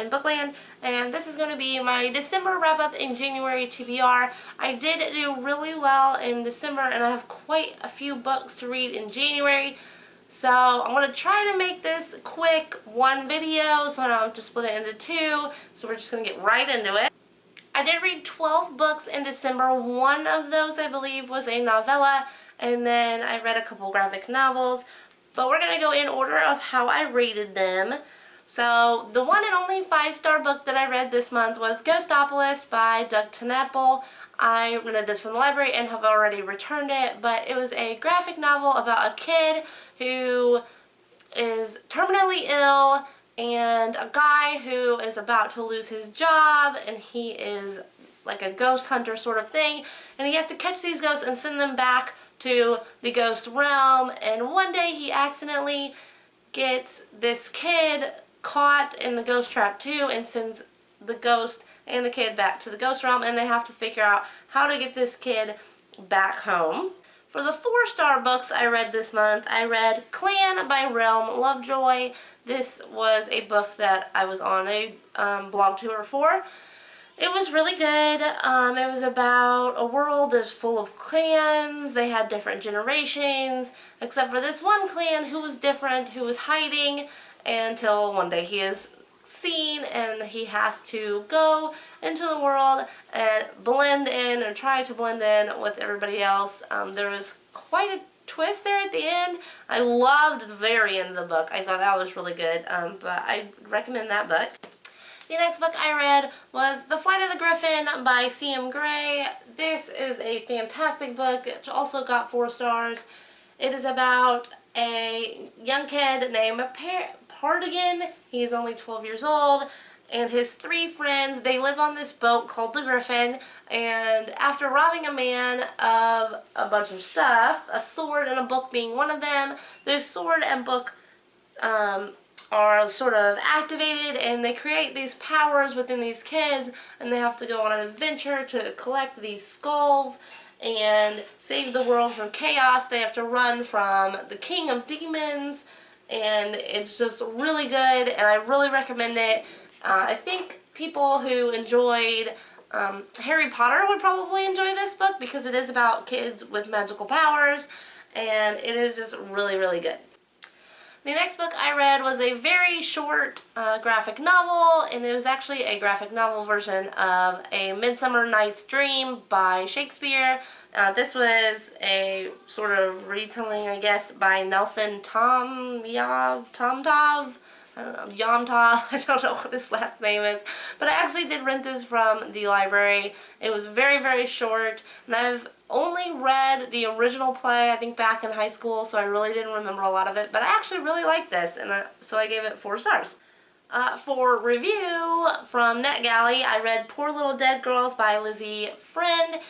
in Bookland, and this is going to be my December wrap-up in January TBR. I did do really well in December, and I have quite a few books to read in January, so I'm going to try to make this quick one video so I don't have to split it into two, so we're just going to get right into it. I did read 12 books in December. One of those, I believe, was a novella, and then I read a couple graphic novels. But we're going to go in order of how I rated them. So, the one and only 5-star book that I read this month was Ghostopolis by Doug TenNapel. I rented this from the library and have already returned it, but it was a graphic novel about a kid who is terminally ill and a guy who is about to lose his job, and he is like a ghost hunter sort of thing, and he has to catch these ghosts and send them back to the ghost realm. And one day he accidentally gets this kid caught in the ghost trap too, and sends the ghost and the kid back to the ghost realm, and they have to figure out how to get this kid back home. For the 4-star books I read this month, I read Clan by Realm Lovejoy. This was a book that I was on a blog tour for. It was really good. It was about a world that's full of clans. They had different generations, except for this one clan who was different, who was hiding until one day he is seen and he has to go into the world and blend in and try to blend in with everybody else. There was quite a twist there at the end. I loved the very end of the book. I thought that was really good, but I recommend that book. The next book I read was The Flight of the Griffin by C.M. Gray. This is a fantastic book. It also got 4 stars. It is about a young kid named Pardigan. He's only 12 years old, and his 3 friends, they live on this boat called the Griffin, and after robbing a man of a bunch of stuff, a sword and a book being one of them, the sword and book are sort of activated, and they create these powers within these kids, and they have to go on an adventure to collect these skulls and save the world from chaos. They have to run from the king of demons, and it's just really good, and I really recommend it. I think people who enjoyed Harry Potter would probably enjoy this book because it is about kids with magical powers, and it is just really, really good. The next book I read was a very short graphic novel, and it was actually a graphic novel version of A Midsummer Night's Dream by Shakespeare. This was a sort of retelling, I guess, by Nelson Yomtov. I don't know what his last name is, but I actually did rent this from the library. It was very, very short, and I've only read the original play, I think, back in high school, so I really didn't remember a lot of it, but I actually really liked this, and so I gave it 4 stars. For review from NetGalley, I read Poor Little Dead Girls by Lizzie Friend.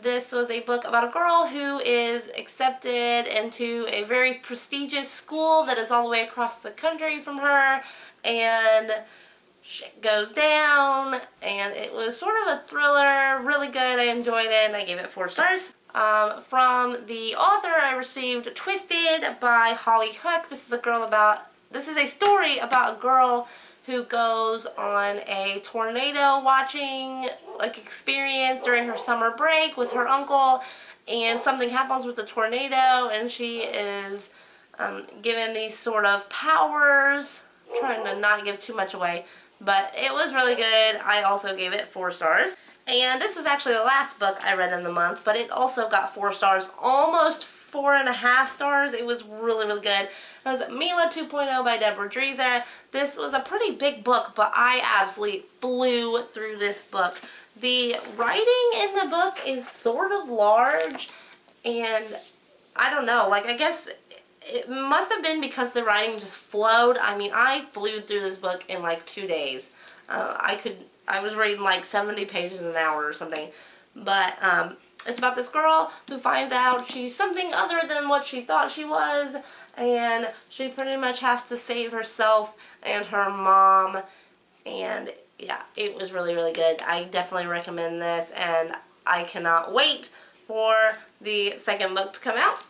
This was a book about a girl who is accepted into a very prestigious school that is all the way across the country from her, and shit goes down, and it was sort of a thriller, really good. I enjoyed it, and I gave it 4 stars. From the author, I received Twisted by Holly Hook. This is a story about a girl who goes on a tornado watching experience during her summer break with her uncle, and something happens with the tornado, and she is given these sort of powers. I'm trying to not give too much away, but it was really good. I also gave it 4 stars. And this is actually the last book I read in the month, but it also got 4 stars, almost 4.5 stars. It was really, really good. It was Mila 2.0 by Deborah Dreeser. This was a pretty big book, but I absolutely flew through this book. The writing in the book is sort of large, and I don't know, I guess it must have been because the writing just flowed. I mean, I flew through this book in 2 days. I was reading 70 pages an hour or something. But it's about this girl who finds out she's something other than what she thought she was, and she pretty much has to save herself and her mom. And yeah, it was really, really good. I definitely recommend this, and I cannot wait for the second book to come out.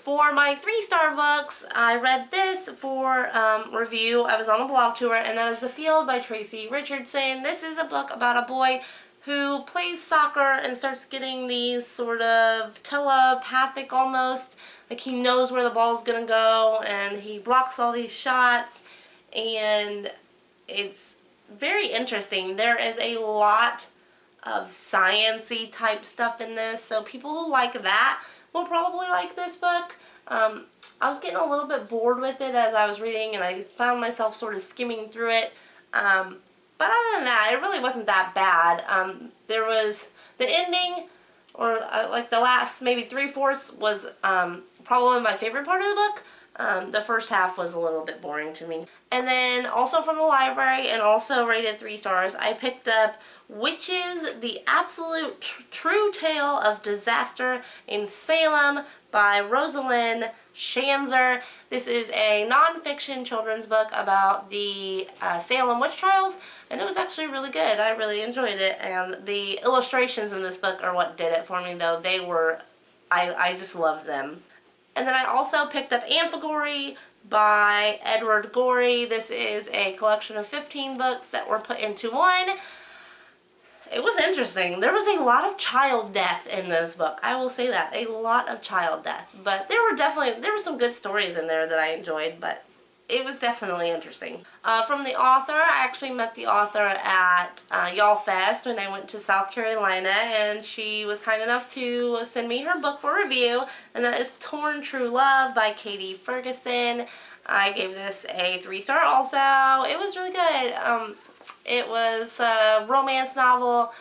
For my 3-star books, I read this for review. I was on a blog tour, and that is The Field by Tracy Richardson. This is a book about a boy who plays soccer and starts getting these sort of telepathic almost, like he knows where the ball's gonna go, and he blocks all these shots, and it's very interesting. There is a lot of science-y type stuff in this, so people who like that will probably like this book. I was getting a little bit bored with it as I was reading, and I found myself sort of skimming through it. But other than that, it really wasn't that bad. There was the ending, or like the last maybe 3/4 was probably my favorite part of the book. The first half was a little bit boring to me. And then also from the library, and also rated 3 stars, I picked up Witches, The Absolute True Tale of Disaster in Salem by Rosalind Shanzer. This is a non-fiction children's book about the Salem witch trials, and it was actually really good. I really enjoyed it, and the illustrations in this book are what did it for me, though. They were, I just loved them. And then I also picked up Amphigorey by Edward Gorey. This is a collection of 15 books that were put into one. It was interesting. There was a lot of child death in this book. I will say that. A lot of child death. But there were some good stories in there that I enjoyed, but it was definitely interesting. From the author, I actually met the author at Y'all Fest when I went to South Carolina, and she was kind enough to send me her book for review, and that is Torn True Love by Katie Ferguson. I gave this a 3-star also. It was really good. It was a romance novel,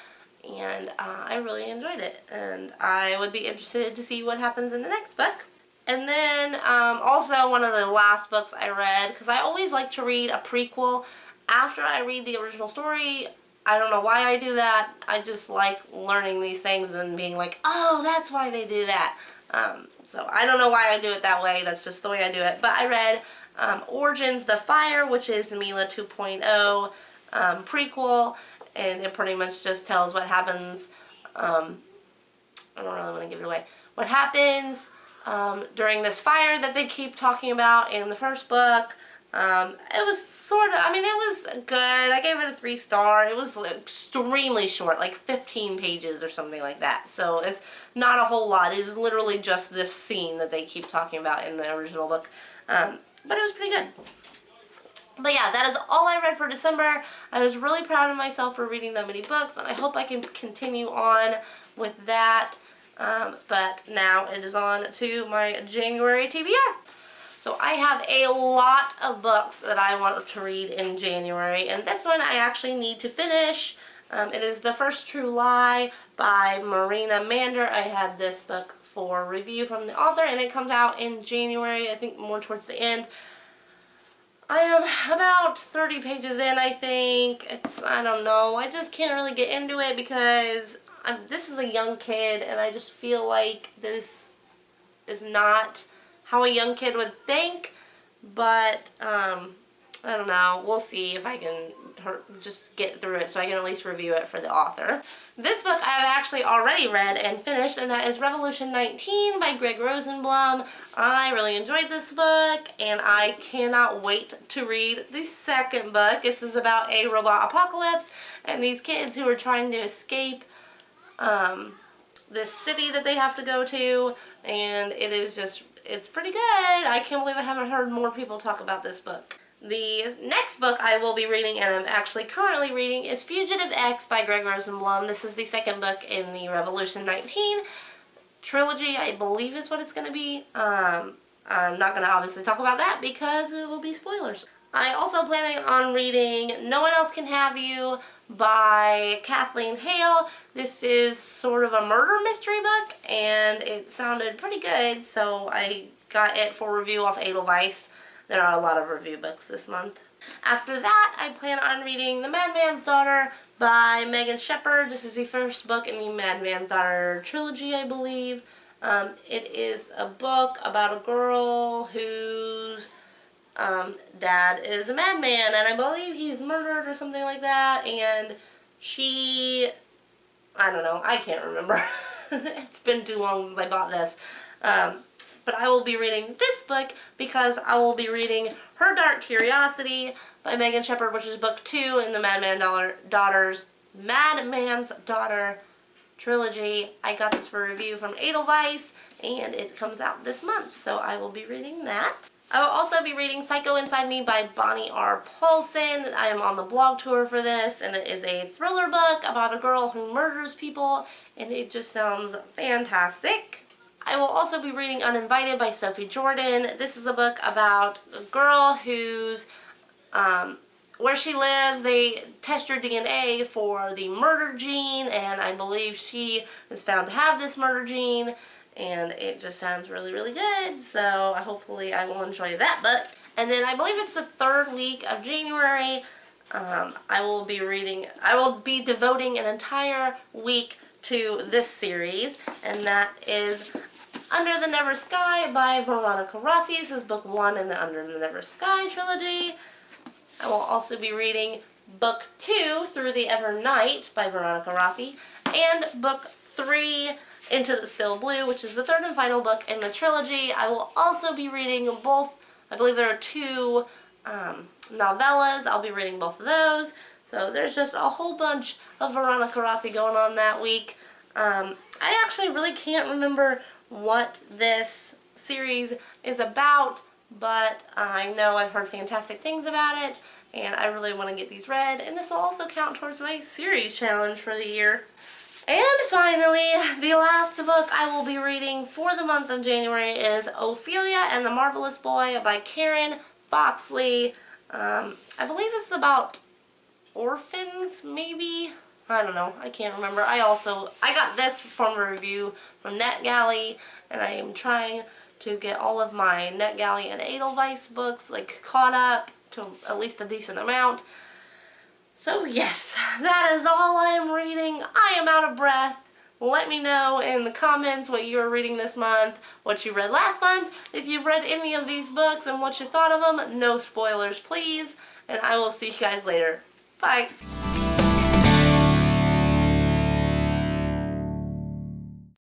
and I really enjoyed it, and I would be interested to see what happens in the next book. And then also one of the last books I read, because I always like to read a prequel after I read the original story. I don't know why I do that. I just like learning these things and then being like, oh, that's why they do that. So I don't know why I do it that way. That's just the way I do it. But I read Origins the Fire, which is Mila 2.0 prequel, and it pretty much just tells what happens. I don't really want to give it away. What happens during this fire that they keep talking about in the first book. It was sort of, it was good. I gave it a 3-star. It was extremely short, like 15 pages or something like that. So it's not a whole lot. It was literally just this scene that they keep talking about in the original book. But it was pretty good. But yeah, that is all I read for December. I was really proud of myself for reading that many books, and I hope I can continue on with that. But now it is on to my January TBR. So I have a lot of books that I want to read in January, and this one I actually need to finish. It is The First True Lie by Marina Mander. I had this book for review from the author, and it comes out in January, I think more towards the end. I am about 30 pages in, I think. I don't know, I just can't really get into it because this is a young kid, and I just feel like this is not how a young kid would think, but I don't know. We'll see if I can just get through it so I can at least review it for the author. This book I have actually already read and finished, and that is Revolution 19 by Greg Rosenblum. I really enjoyed this book, and I cannot wait to read the second book. This is about a robot apocalypse and these kids who are trying to escape this city that they have to go to, and it's pretty good. I can't believe I haven't heard more people talk about this book. The next book I will be reading, and I'm actually currently reading, is Fugitive X by Greg Rosenblum. This is the second book in the Revolution 19 trilogy, I believe is what it's going to be. I'm not going to obviously talk about that because it will be spoilers. I also planning on reading No One Else Can Have You by Kathleen Hale. This is sort of a murder mystery book, and it sounded pretty good, so I got it for review off Edelweiss. There are a lot of review books this month. After that, I plan on reading The Madman's Daughter by Megan Shepherd. This is the first book in the Madman's Daughter trilogy, I believe. It is a book about a girl whose dad is a madman, and I believe he's murdered or something like that, and she, I don't know, I can't remember. It's been too long since I bought this. but I will be reading this book because I will be reading Her Dark Curiosity by Megan Shepherd, which is book 2 in the Madman's Daughter trilogy. I got this for review from Edelweiss, and it comes out this month, so I will be reading that. I will also be reading Psycho Inside Me by Bonnie R. Paulson. I am on the blog tour for this, and it is a thriller book about a girl who murders people, and it just sounds fantastic. I will also be reading Uninvited by Sophie Jordan. This is a book about a girl who's, where she lives, they test her DNA for the murder gene, and I believe she is found to have this murder gene. And it just sounds really, really good, so hopefully I will enjoy that book. And then I believe it's the 3rd week of January. I will be devoting an entire week to this series, and that is Under the Never Sky by Veronica Rossi. This is book 1 in the Under the Never Sky trilogy. I will also be reading book 2, Through the Ever Night by Veronica Rossi, and book 3, Into the Still Blue, which is the 3rd and final book in the trilogy. I will also be reading both, I believe there are 2 novellas. I'll be reading both of those. So there's just a whole bunch of Veronica Rossi going on that week. I actually really can't remember what this series is about, but I know I've heard fantastic things about it, and I really want to get these read, and this will also count towards my series challenge for the year. And finally, the last book I will be reading for the month of January is Ophelia and the Marvelous Boy by Karen Foxley. I believe this is about orphans, maybe? I don't know. I can't remember. I got this from a review from NetGalley, and I am trying to get all of my NetGalley and Edelweiss books caught up to at least a decent amount. So yes, that is all I am reading. I am out of breath. Let me know in the comments what you are reading this month, what you read last month, if you've read any of these books and what you thought of them. No spoilers, please. And I will see you guys later. Bye.